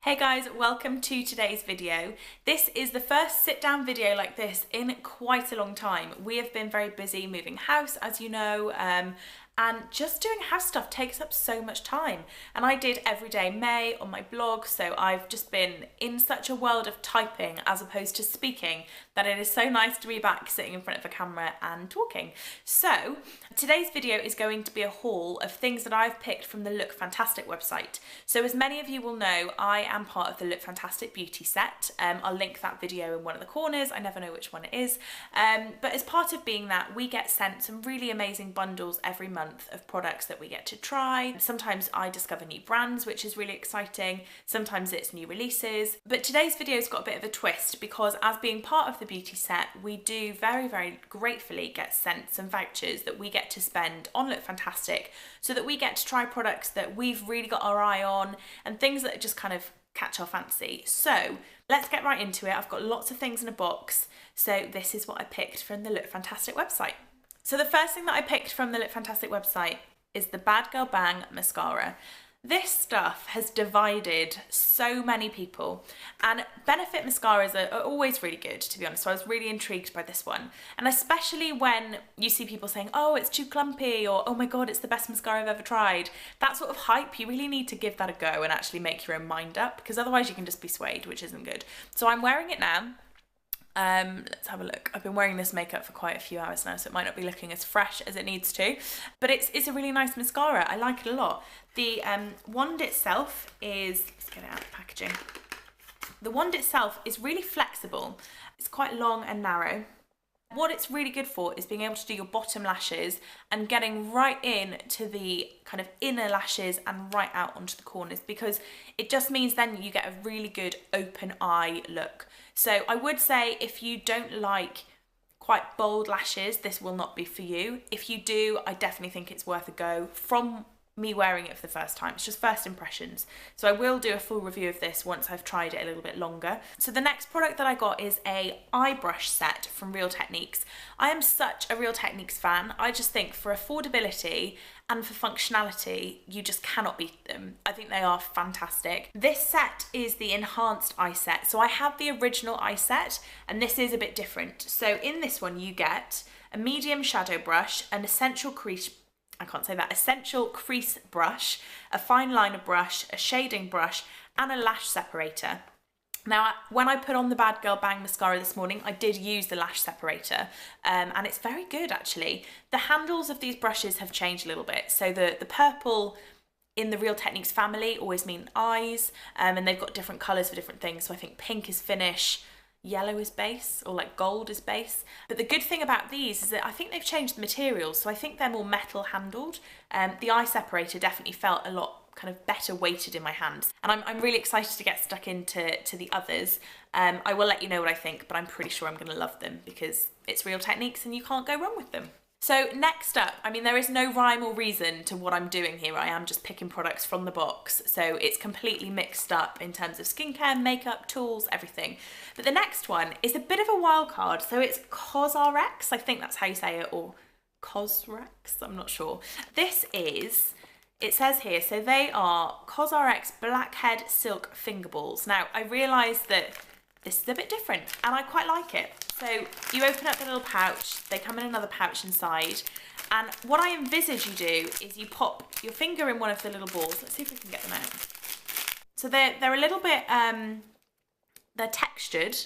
Hey guys, welcome to today's video. This is the first sit down video like this in quite a long time. We have been very busy moving house, as you know, and just doing house stuff takes up so much time. And I did Everyday May on my blog, so I've just been in such a world of typing as opposed to speaking that it is so nice to be back sitting in front of a camera and talking. So today's video is going to be a haul of things that I've picked from the LookFantastic website. So as many of you will know, I am part of the LookFantastic beauty set. I'll link that video in one of the corners. I never know which one it is. But as part of being that, we get sent some really amazing bundles every month of products that we get to try. Sometimes I discover new brands, which is really exciting. Sometimes it's new releases. But today's video's got a bit of a twist because as being part of the beauty set, we do very, very gratefully get sent some vouchers that we get to spend on LookFantastic so that we get to try products that we've really got our eye on and things that just kind of catch our fancy. So let's get right into it. I've got lots of things in a box. So this is what I picked from the LookFantastic website. So the first thing that I picked from the LookFantastic website is the Bad Girl Bang mascara. This stuff has divided so many people, and Benefit mascaras are always really good, to be honest, so I was really intrigued by this one. And especially when you see people saying, oh, it's too clumpy, or oh my god, it's the best mascara I've ever tried. That sort of hype, you really need to give that a go and actually make your own mind up, because otherwise you can just be swayed, which isn't good. So I'm wearing it now. Let's have a look. I've been wearing this makeup for quite a few hours now, so it might not be looking as fresh as it needs to, but it's a really nice mascara. I like it a lot. The wand itself is, let's get it out of the packaging. The wand itself is really flexible. It's quite long and narrow. What it's really good for is being able to do your bottom lashes and getting right in to the kind of inner lashes and right out onto the corners, because it just means then you get a really good open eye look. So I would say if you don't like quite bold lashes, this will not be for you. If you do, I definitely think it's worth a go from me wearing it for the first time. It's just first impressions. So I will do a full review of this once I've tried it a little bit longer. So the next product that I got is a eye brush set from Real Techniques. I am such a Real Techniques fan. I just think for affordability and for functionality, you just cannot beat them. I think they are fantastic. This set is the enhanced eye set. So I have the original eye set and this is a bit different. So in this one you get a medium shadow brush, an essential crease brush, a fine liner brush, a shading brush, and a lash separator. Now, when I put on the Bad Girl Bang mascara this morning, I did use the lash separator, and it's very good actually. The handles of these brushes have changed a little bit. So the purple in the Real Techniques family always mean eyes, and they've got different colours for different things. So I think pink is finish, yellow is base, or like gold is base. But the good thing about these is that I think they've changed the materials, so I think they're more metal handled. The eye separator definitely felt a lot kind of better weighted in my hands, and I'm really excited to get stuck into the others. I will let you know what I think, but I'm pretty sure I'm going to love them because it's Real Techniques and you can't go wrong with them. So next up, I mean, there is no rhyme or reason to what I'm doing here. I am just picking products from the box. So it's completely mixed up in terms of skincare, makeup, tools, everything. But the next one is a bit of a wild card. So it's CosRx, I think that's how you say it, or CosRx, I'm not sure. This is, it says here, so they are CosRx Blackhead Silk Fingerballs. Now, I realised that this is a bit different and I quite like it. So you open up the little pouch, they come in another pouch inside, and what I envisage you do is you pop your finger in one of the little balls. Let's see if we can get them out. So they're a little bit, they're textured.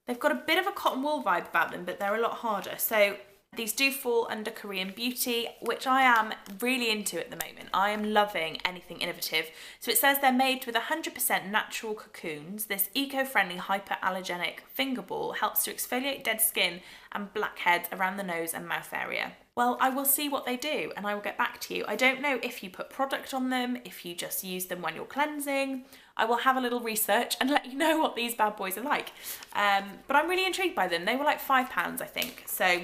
They've got a bit of a cotton wool vibe about them, but they're a lot harder. So these do fall under Korean beauty, which I am really into at the moment. I am loving anything innovative. So it says they're made with 100% natural cocoons. This eco-friendly hypoallergenic finger ball helps to exfoliate dead skin and blackheads around the nose and mouth area. Well, I will see what they do and I will get back to you. I don't know if you put product on them, if you just use them when you're cleansing. I will have a little research and let you know what these bad boys are like. But I'm really intrigued by them. They were like £5, I think. So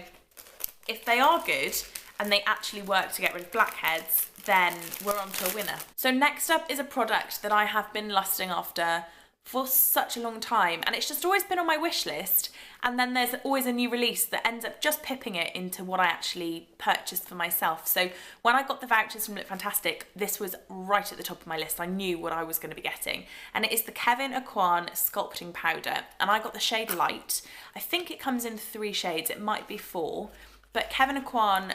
if they are good and they actually work to get rid of blackheads, then we're on to a winner. So next up is a product that I have been lusting after for such a long time, and it's just always been on my wish list, and then there's always a new release that ends up just pipping it into what I actually purchased for myself. So when I got the vouchers from LookFantastic, this was right at the top of my list. I knew what I was going to be getting, and it is the Kevyn Aucoin sculpting powder, and I got the shade Light. I think it comes in 3 shades, it might be 4, but Kevyn Aucoin,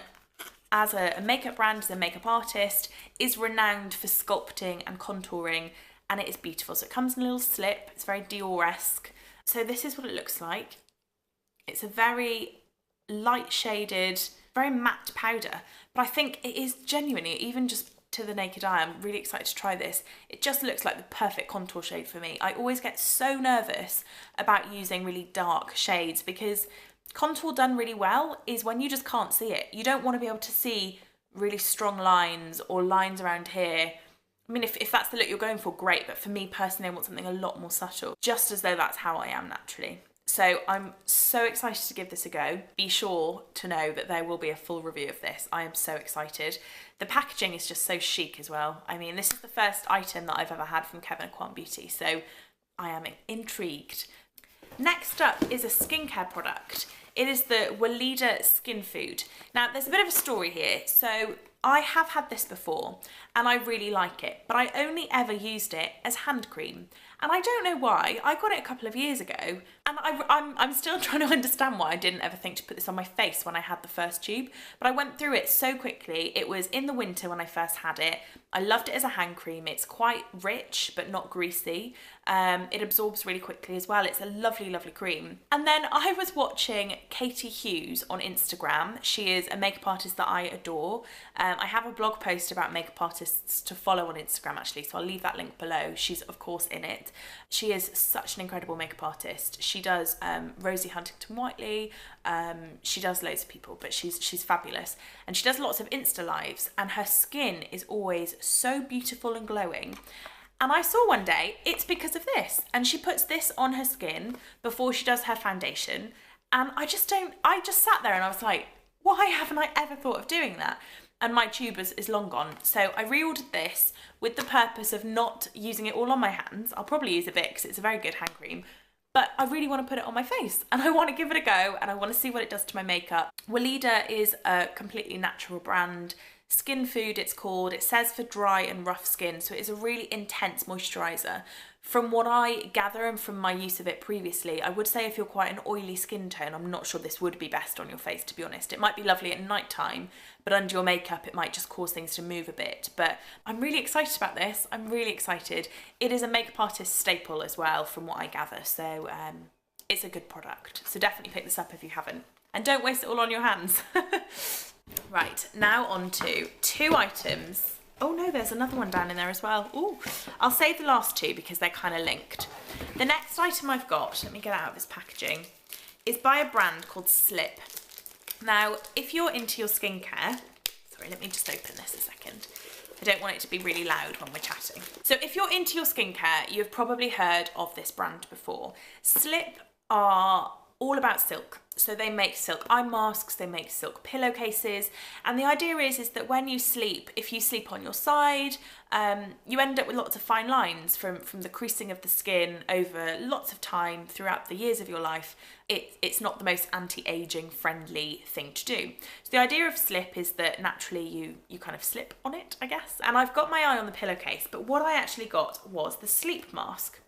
as a makeup brand, as a makeup artist, is renowned for sculpting and contouring, and it is beautiful. So it comes in a little slip, it's very Dior-esque. So this is what it looks like. It's a very light shaded, very matte powder, but I think it is genuinely, even just to the naked eye, I'm really excited to try this. It just looks like the perfect contour shade for me. I always get so nervous about using really dark shades, because contour done really well is when you just can't see it. You don't want to be able to see really strong lines or lines around here. I mean, if that's the look you're going for, great, but for me personally, I want something a lot more subtle, just as though that's how I am naturally. So I'm so excited to give this a go. Be sure to know that there will be a full review of this. I am so excited. The packaging is just so chic as well. I mean, this is the first item that I've ever had from Kevyn Aucoin Beauty, so I am intrigued. Next up is a skincare product. It is the Weleda Skin Food. Now, there's a bit of a story here. So I have had this before and I really like it, but I only ever used it as hand cream. And I don't know why. I got it a couple of years ago, and I'm still trying to understand why I didn't ever think to put this on my face when I had the first tube, but I went through it so quickly. It was in the winter when I first had it. I loved it as a hand cream. It's quite rich, but not greasy. It absorbs really quickly as well. It's a lovely, lovely cream. And then I was watching Katie Hughes on Instagram. She is a makeup artist that I adore. I have a blog post about makeup artists to follow on Instagram actually, so I'll leave that link below. She's of course in it. She is such an incredible makeup artist. She does Rosie Huntington-Whiteley, she does loads of people, but she's fabulous. And she does lots of Insta lives, and her skin is always so beautiful and glowing. And I saw one day, it's because of this. And she puts this on her skin before she does her foundation. And I just sat there and I was like, why haven't I ever thought of doing that? And my tube is long gone. So I reordered this with the purpose of not using it all on my hands. I'll probably use a bit because it's a very good hand cream, but I really want to put it on my face and I want to give it a go and I want to see what it does to my makeup. Weleda is a completely natural brand. Skin Food it's called. It says for dry and rough skin, so it is a really intense moisturiser. From what I gather and from my use of it previously, I would say if you're quite an oily skin tone, I'm not sure this would be best on your face, to be honest. It might be lovely at night time, but under your makeup it might just cause things to move a bit. But I'm really excited about this. I'm really excited. It is a makeup artist staple as well, from what I gather, so it's a good product. So definitely pick this up if you haven't. And don't waste it all on your hands. Right, now on to 2 items. Oh no, there's another one down in there as well. Ooh, I'll save the last 2 because they're kind of linked. The next item I've got, let me get out of this packaging, is by a brand called Slip. Now, if you're into your skincare, sorry, let me just open this a second. I don't want it to be really loud when we're chatting. So if you're into your skincare, you've probably heard of this brand before. Slip are all about silk. So they make silk eye masks, they make silk pillowcases, and the idea is that when you sleep, if you sleep on your side, you end up with lots of fine lines from the creasing of the skin over lots of time throughout the years of your life. It's not the most anti-aging friendly thing to do. So the idea of Slip is that naturally you kind of slip on it, I guess. And I've got my eye on the pillowcase, but what I actually got was the sleep mask.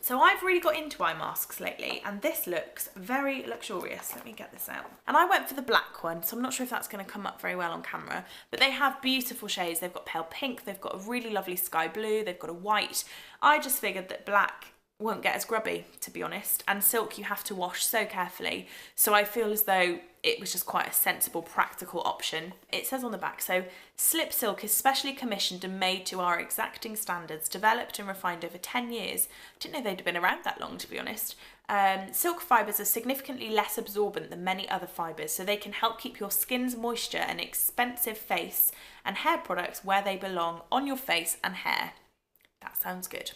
So I've really got into eye masks lately, and this looks very luxurious. Let me get this out. And I went for the black one, so I'm not sure if that's going to come up very well on camera, but they have beautiful shades. They've got pale pink, they've got a really lovely sky blue, they've got a white. I just figured that black won't get as grubby, to be honest, and silk you have to wash so carefully, so I feel as though it was just quite a sensible, practical option. It says on the back, so Slip Silk is specially commissioned and made to our exacting standards, developed and refined over 10 years. Didn't know they'd been around that long, to be honest. Silk fibres are significantly less absorbent than many other fibres, so they can help keep your skin's moisture and expensive face and hair products where they belong on your face and hair. That sounds good.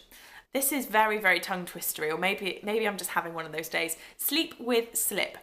This is very, very tongue twistery, or maybe I'm just having one of those days. Sleep with Slip.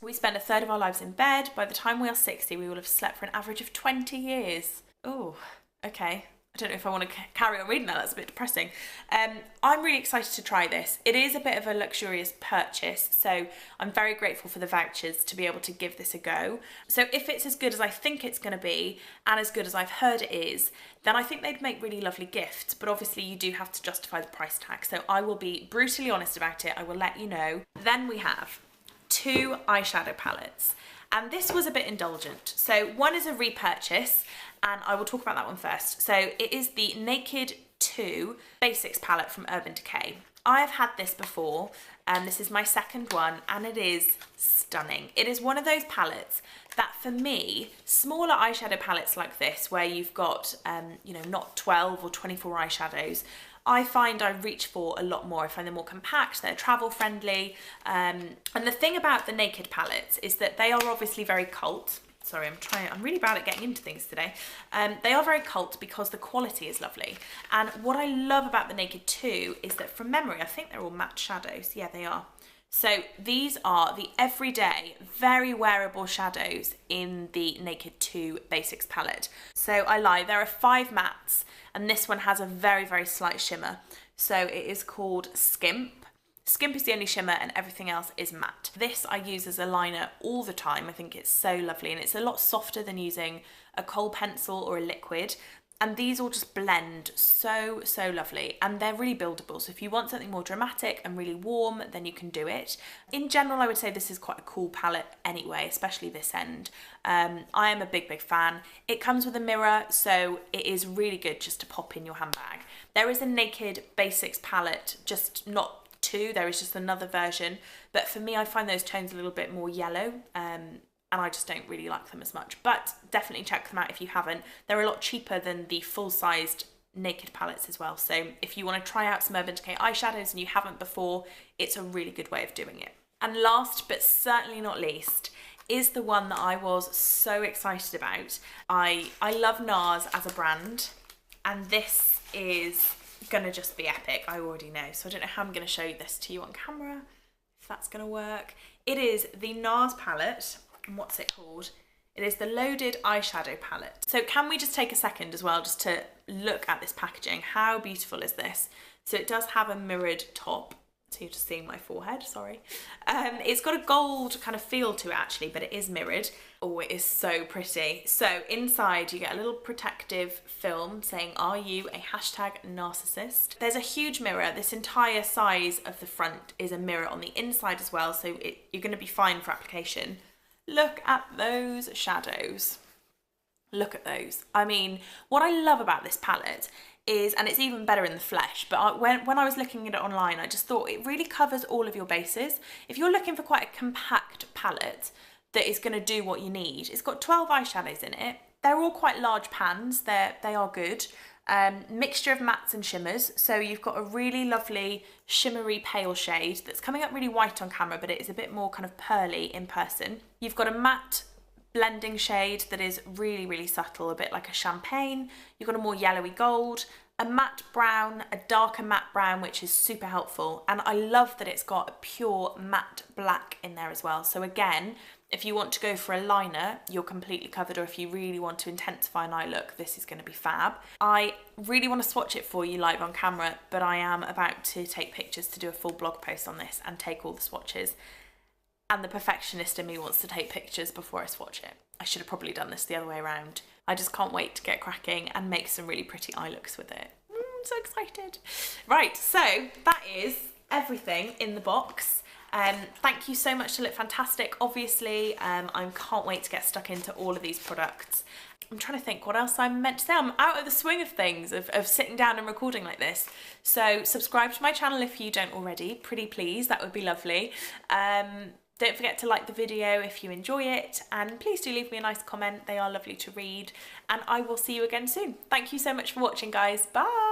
We spend 1/3 of our lives in bed. By the time we are 60, we will have slept for an average of 20 years. Oh, okay. I don't know if I want to carry on reading that, that's a bit depressing. I'm really excited to try this. It is a bit of a luxurious purchase, so I'm very grateful for the vouchers to be able to give this a go. So if it's as good as I think it's going to be, and as good as I've heard it is, then I think they'd make really lovely gifts, but obviously you do have to justify the price tag, so I will be brutally honest about it. I will let you know. Then we have 2 eyeshadow palettes. And this was a bit indulgent. So one is a repurchase, and I will talk about that one first. So it is the Naked 2 Basics palette from Urban Decay. I've had this before, and this is my second one, and it is stunning. It is one of those palettes that, for me, smaller eyeshadow palettes like this, where you've got, you know, not 12 or 24 eyeshadows, I find I reach for a lot more. I find them more compact, they're travel friendly. And the thing about the Naked palettes is that they are obviously very cult. Sorry, I'm really bad at getting into things today. They are very cult because the quality is lovely. And what I love about the Naked 2 is that from memory, I think they're all matte shadows. Yeah, they are. So these are the everyday, very wearable shadows in the Naked 2 Basics palette. So I lied, there are 5 mattes, and this one has a very, very slight shimmer. So it is called Skimp. Skimp is the only shimmer and everything else is matte. This I use as a liner all the time. I think it's so lovely, and it's a lot softer than using a kohl pencil or a liquid. And these all just blend so, so lovely, and they're really buildable. So if you want something more dramatic and really warm, then you can do it. In general, I would say this is quite a cool palette anyway, especially this end. I am a big, big fan. It comes with a mirror, so it is really good just to pop in your handbag. There is a Naked Basics palette, just not 2, there is just another version. But for me, I find those tones a little bit more yellow. And I just don't really like them as much, but definitely check them out if you haven't. They're a lot cheaper than the full-sized Naked palettes as well, so if you want to try out some Urban Decay eyeshadows and you haven't before, it's a really good way of doing it. And last but certainly not least is the one that I was so excited about. I love NARS as a brand, and this is gonna just be epic, I already know, so I don't know how I'm gonna show this to you on camera, if that's gonna work. It is the NARS palette. And what's it called? It is the Loaded Eyeshadow Palette. So can we just take a second as well just to look at this packaging? How beautiful is this? So it does have a mirrored top. So you're just seeing my forehead, sorry. It's got a gold kind of feel to it actually, but it is mirrored. Oh, it is so pretty. So inside you get a little protective film saying, "Are you a #narcissist?" There's a huge mirror. This entire size of the front is a mirror on the inside as well, so you're gonna be fine for application. Look at those shadows. Look at those. I mean, what I love about this palette is, and it's even better in the flesh, but when I was looking at it online, I just thought it really covers all of your bases. If you're looking for quite a compact palette that is going to do what you need, it's got 12 eyeshadows in it. They're all quite large pans. They are good. Mixture of mattes and shimmers, so you've got a really lovely shimmery pale shade that's coming up really white on camera, but it is a bit more kind of pearly in person. You've got a matte blending shade that is really, really subtle, a bit like a champagne. You've got a more yellowy gold, a matte brown, a darker matte brown, which is super helpful, and I love that it's got a pure matte black in there as well. So again, if you want to go for a liner, you're completely covered, or if you really want to intensify an eye look, this is going to be fab. I really want to swatch it for you live on camera, but I am about to take pictures to do a full blog post on this and take all the swatches. And the perfectionist in me wants to take pictures before I swatch it. I should have probably done this the other way around. I just can't wait to get cracking and make some really pretty eye looks with it. I'm so excited. Right, so that is everything in the box. Thank you so much to LookFantastic, obviously. I can't wait to get stuck into all of these products. I'm trying to think what else I'm meant to say. I'm out of the swing of things, of sitting down and recording like this. So subscribe to my channel if you don't already, pretty please, that would be lovely. Don't forget to like the video if you enjoy it, and please do leave me a nice comment, they are lovely to read, and I will see you again soon. Thank you so much for watching, guys. Bye!